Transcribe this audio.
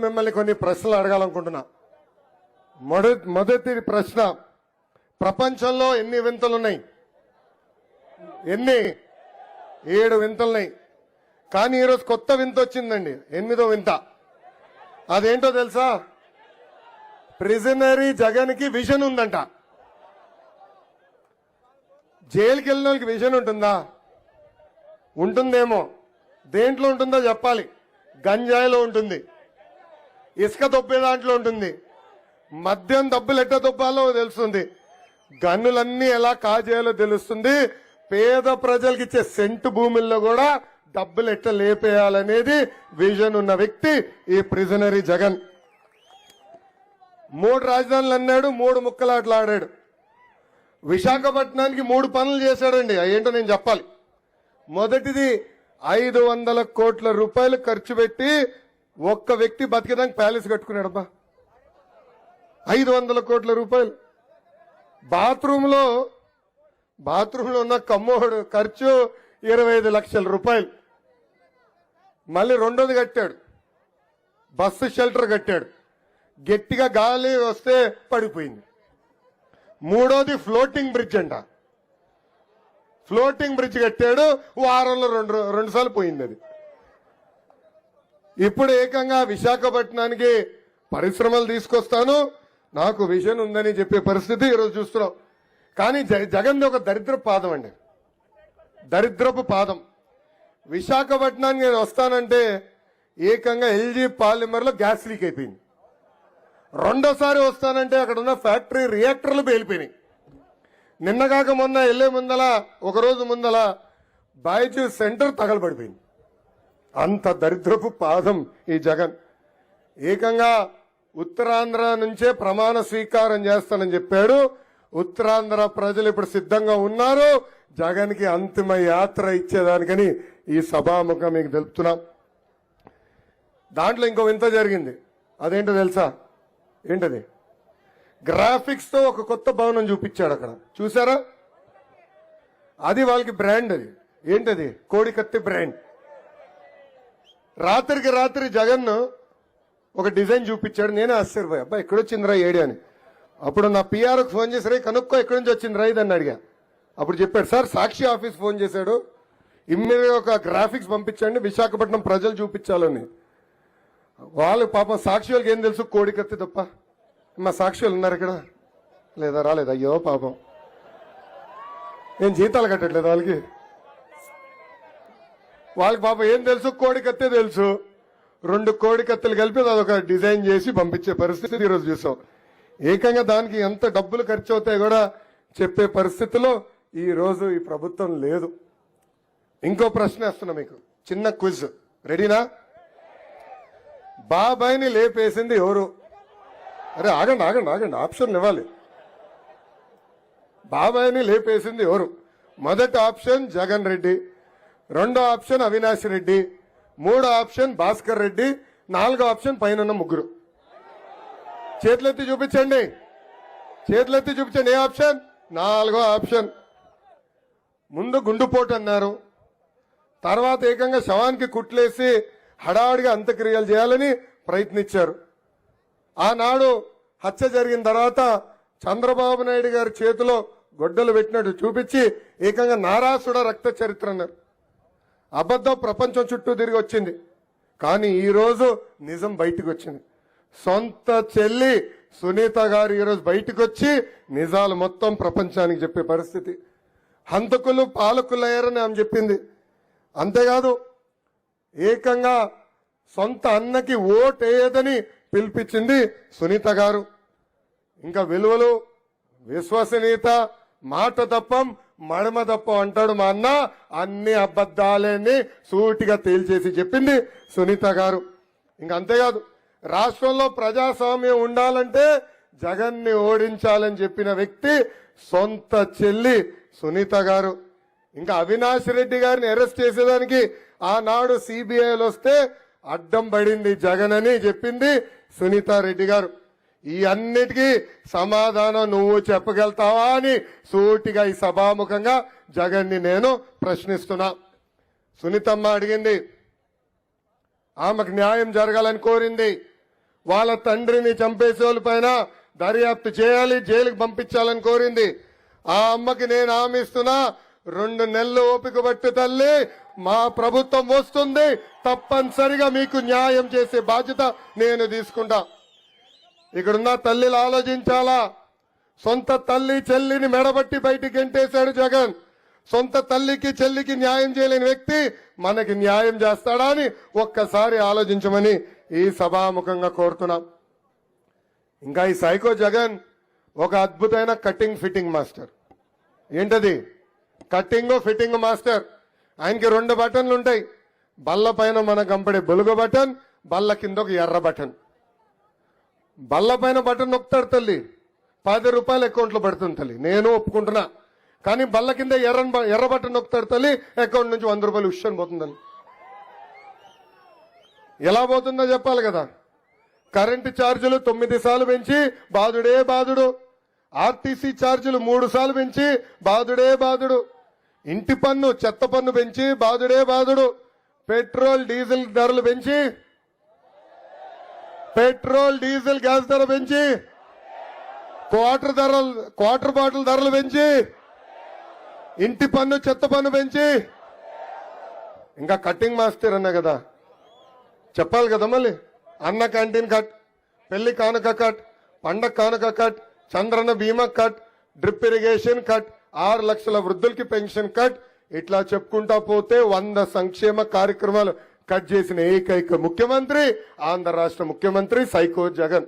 మిమ్మల్ని కొన్ని ప్రశ్నలు అడగాలనుకుంటున్నా. మొదటి ప్రశ్న, ప్రపంచంలో ఎన్ని వింతలున్నాయి? 7 వింతలున్నాయి. కానీ ఈరోజు కొత్త వింత వచ్చిందండి, 8వ వింత. అదేంటో తెలుసా? ప్రిజనరీ జగన్ కి విజన్ ఉందంట. జైలుకి వెళ్ళిన వాళ్ళకి విజన్ ఉంటుందా? ఉంటుందేమో. దేంట్లో ఉంటుందో చెప్పాలి. గంజాయిలో ఉంటుంది, ఇసుక దొబ్బే దాంట్లో ఉంటుంది, మద్యం డబ్బులు ఎట్ట దొబ్బాలో తెలుస్తుంది, గన్నులన్నీ ఎలా కాజేయాలో తెలుస్తుంది, పేద ప్రజలకు ఇచ్చే సెంటు భూముల్లో కూడా డబ్బులు ఎట్ట లేపేయాలనేది విజన్ ఉన్న వ్యక్తి ఈ ప్రిజనరీ జగన్. 3 రాజధానులు అన్నాడు, 3 ముక్కలాట్లు ఆడాడు. విశాఖపట్నానికి 3 పనులు చేశాడండి. ఏంటో నేను చెప్పాలి. మొదటిది 500 కోట్ల రూపాయలు ఖర్చు పెట్టి ఒక్క వ్యక్తి బతికేదానికి ప్యాలెస్ కట్టుకున్నాడబ్బా. 500 కోట్ల రూపాయలు. బాత్రూంలో ఉన్న కమ్మోడు ఖర్చు 25 లక్షల రూపాయలు. మళ్ళీ రెండోది కట్టాడు, బస్సు షెల్టర్ కట్టాడు, గట్టిగా గాలి వస్తే పడిపోయింది. మూడోది ఫ్లోటింగ్ బ్రిడ్జ్ అంట. ఫ్లోటింగ్ బ్రిడ్జ్ కట్టాడు, వారంలో రెండు సార్లు పోయింది అది. ఇప్పుడు ఏకంగా విశాఖపట్నానికి పరిశ్రమలు తీసుకొస్తాను, నాకు విజన్ ఉందని చెప్పే పరిస్థితి ఈరోజు చూస్తున్నాం. కానీ జగన్ది ఒక దరిద్రపు పాదం అండి, దరిద్రపు పాదం. విశాఖపట్నానికి నేను వస్తానంటే ఏకంగా ఎల్జీ పాలిమర్లో గ్యాస్ లీక్ అయిపోయింది. రెండోసారి వస్తానంటే అక్కడ ఉన్న ఫ్యాక్టరీ రియాక్టర్లు పేలిపోయినాయి. నిన్నగాక మొన్న వెళ్లే ముందల, ఒకరోజు ముందల బైజూస్ సెంటర్ తగలబడిపోయింది. అంత దరిద్రపు పాదం ఈ జగన్. ఏకంగా ఉత్తరాంధ్ర నుంచే ప్రమాణ స్వీకారం చేస్తానని చెప్పాడు. ఉత్తరాంధ్ర ప్రజలు ఇప్పుడు సిద్ధంగా ఉన్నారు జగన్ కి అంతిమ యాత్ర ఇచ్చేదానికని ఈ సభాముఖం మీకు తెలుపుతున్నాం. దాంట్లో ఇంకో వింత జరిగింది. అదేంటో తెలుసా? ఏంటది? గ్రాఫిక్స్ తో ఒక కొత్త భవనం చూపించాడు అక్కడ, చూసారా? అది వాళ్ళకి బ్రాండ్. అది ఏంటది? కోడికత్తి బ్రాండ్. రాత్రికి రాత్రి జగన్ ఒక డిజైన్ చూపించాడు. నేనే ఆశ్చర్యపోయా, అబ్బా ఎక్కడొచ్చిందిరా ఏడి అని. అప్పుడు నా పిఆర్కి ఫోన్ చేసి, రే కనుక్కో ఎక్కడి నుంచి వచ్చిందిరా ఇది అని అడిగా. అప్పుడు చెప్పాడు, సార్ సాక్షి ఆఫీస్ ఫోన్ చేశాడు, ఇమ్మీడియట్ ఒక గ్రాఫిక్స్ పంపించండి, విశాఖపట్నం ప్రజలు చూపించాలని. వాళ్ళు పాపం సాక్షి వాళ్ళకి ఏం తెలుసు, కోడికత్తి తప్ప. మా సాక్షి వాళ్ళు ఉన్నారు ఇక్కడ? లేదా, రాలేదు. అయ్యో పాపం, ఏం జీతాలు కట్టట్లేదు వాళ్ళకి పాపం ఏం తెలుసు, కోడికత్తే తెలుసు. 2 కోడికత్తెలు కలిపి అదొక డిజైన్ చేసి పంపించే పరిస్థితి ఈరోజు చూసాం. ఏకంగా దానికి ఎంత డబ్బులు ఖర్చు అవుతాయి కూడా చెప్పే పరిస్థితిలో ఈ రోజు ఈ ప్రభుత్వం లేదు. ఇంకో ప్రశ్న వేస్తున్నా మీకు, చిన్న క్విజ్. రెడీనా? బాబాయిని లేపేసింది ఎవరు? అరే ఆగండి ఆగండి ఆగండి, ఆప్షన్ ఇవ్వాలి. బాబాయిని లేపేసింది ఎవరు? మొదటి ఆప్షన్ జగన్ రెడ్డి, రెండో ఆప్షన్ అవినాష్ రెడ్డి, మూడో ఆప్షన్ భాస్కర్ రెడ్డి, నాలుగో ఆప్షన్ పైన ముగ్గురు. చేతులెత్తి చూపించండి, చేతులెత్తి చూపించండి. ఏ ఆప్షన్? నాలుగో ఆప్షన్. ముందు గుండుపోటు అన్నారు, తర్వాత ఏకంగా శవానికి కుట్లేసి హడావుడిగా అంత్యక్రియలు చేయాలని ప్రయత్నించారు. ఆనాడు హత్య జరిగిన తర్వాత చంద్రబాబు నాయుడు గారి చేతిలో గొడ్డలు పెట్టినట్టు చూపించి ఏకంగా నారాసుడ రక్త చరిత్ర అన్నారు. అబద్ధం ప్రపంచం చుట్టూ తిరిగి వచ్చింది. కానీ ఈరోజు నిజం బయటకు వచ్చింది. సొంత చెల్లి సునీత గారు ఈరోజు బయటకు వచ్చి నిజాలు మొత్తం ప్రపంచానికి చెప్పే పరిస్థితి. హంతకులు పాలకులయ్యారని ఆమె చెప్పింది. అంతేకాదు, ఏకంగా సొంత అన్నకి ఓటేయదని పిలిపించింది సునీత గారు. ఇంకా విలువలు, విశ్వసనీయత, మాట తప్పం మడమ తప్పం అంటాడు మా అన్న. అన్ని అబద్ధాలని సూటిగా తేల్చేసి చెప్పింది సునీత గారు. ఇంకా అంతేకాదు, రాష్ట్రంలో ప్రజాస్వామ్యం ఉండాలంటే జగన్ని ఓడించాలని చెప్పిన వ్యక్తి సొంత చెల్లి సునీత గారు. ఇంకా అవినాష్ రెడ్డి గారిని అరెస్ట్ చేసేదానికి ఆనాడు సిబిఐలు వస్తే అడ్డం పడింది జగన్ అని చెప్పింది సునీతారెడ్డి గారు. ఈ అన్నిటికీ సమాధానం నువ్వు చెప్పగలుగుతావా అని సూటిగా ఈ సభాముఖంగా జగన్ని నేను ప్రశ్నిస్తున్నా. సునీతమ్మ అడిగింది, ఆమెకు న్యాయం జరగాలని కోరింది. వాళ్ళ తండ్రిని చంపేసే వాళ్ళ పైన దర్యాప్తు చేయాలి, జైలుకి పంపించాలని కోరింది. ఆ అమ్మకి నేను హామీ ఇస్తున్నా, 2 నెలలు ఓపిక పట్టు తల్లి, మా ప్రభుత్వం వస్తుంది, తప్పనిసరిగా మీకు న్యాయం చేసే బాధ్యత నేను తీసుకుంటా. ఇక్కడున్న తల్లిలు ఆలోచించాలా. సొంత తల్లి చెల్లిని మెడబట్టి బయటికి గెంటేశాడు జగన్. సొంత తల్లికి చెల్లికి న్యాయం చేయలేని వ్యక్తి మనకి న్యాయం చేస్తాడా అని ఒక్కసారి ఆలోచించమని ఈ సభాముఖంగా కోరుతున్నాం. ఇంకా ఈ సైకో జగన్ ఒక అద్భుతమైన కటింగ్ ఫిట్టింగ్ మాస్టర్. ఏంటది? Cutting fitting master. ఆయనకి 2 బటన్లు ఉంటాయి. బల్ల పైన మనకు కంపడే బొలుగు బటన్, బల్ల కింద ఒక ఎర్ర బటన్. బల్ల పైన బటన్ నొక్కుతాడు తల్లి, 10 రూపాయలు అకౌంట్లో పడుతుంది తల్లి, నేను ఒప్పుకుంటున్నా. కానీ బల్ల కింద ఎర్ర బటన్ నొక్కుతాడు తల్లి, అకౌంట్ నుంచి 100 రూపాయలు ఉష్షన్ పోతుందని. ఎలా పోతుందో చెప్పాలి కదా. కరెంటు ఛార్జీలు 9 సార్లు పెంచి బాధుడే బాధుడు. ఆర్టీసీ ఛార్జీలు 3 సార్లు పెంచి బాధుడే బాధుడు. ఇంటి పన్ను చెత్త పన్ను పెంచి బాధుడే బాధుడు. పెట్రోల్ డీజిల్ ధరలు పెంచి, పెట్రోల్ డీజిల్ గ్యాస్ ధర పెంచి, క్వార్టర్ బాటిల్ ధరలు పెంచి, ఇంటి పన్ను చెత్త పన్ను పెంచి, ఇంకా కటింగ్ మాస్టర్ అన్నా కదా చెప్పాలి కదా. మళ్ళీ అన్న క్యాంటీన్ కట్, పెళ్లి కానుక కట్, పండగ కానుక కట్, చంద్రన్న బీమా కట్, డ్రిప్ ఇరిగేషన్ కట్, 6 లక్షల వృద్ధులకి పెన్షన్ కట్, ఇట్లా చెప్పుకుంటా పోతే 100 సంక్షేమ కార్యక్రమాలు కట్ చేసిన ఏకైక ముఖ్యమంత్రి ఆంధ్ర రాష్ట్ర ముఖ్యమంత్రి సైకో జగన్.